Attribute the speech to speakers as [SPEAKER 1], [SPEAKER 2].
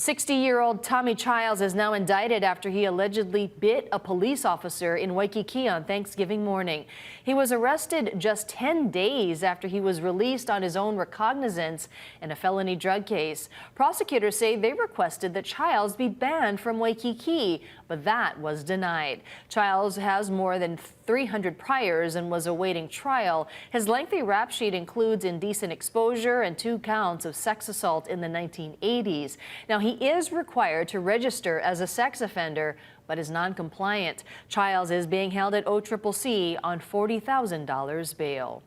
[SPEAKER 1] 60-year-old Tommy Chiles is now indicted after he allegedly bit a police officer in Waikiki on Thanksgiving morning. He was arrested just 10 days after he was released on his own recognizance in a felony drug case. Prosecutors say they requested that Chiles be banned from Waikiki, but that was denied. Chiles has more than 300 priors and was awaiting trial. His lengthy rap sheet includes indecent exposure and 2 counts of sex assault in the 1980s. Now, he is required to register as a sex offender, but is non-compliant. Chiles is being held at OCCC on $40,000 bail.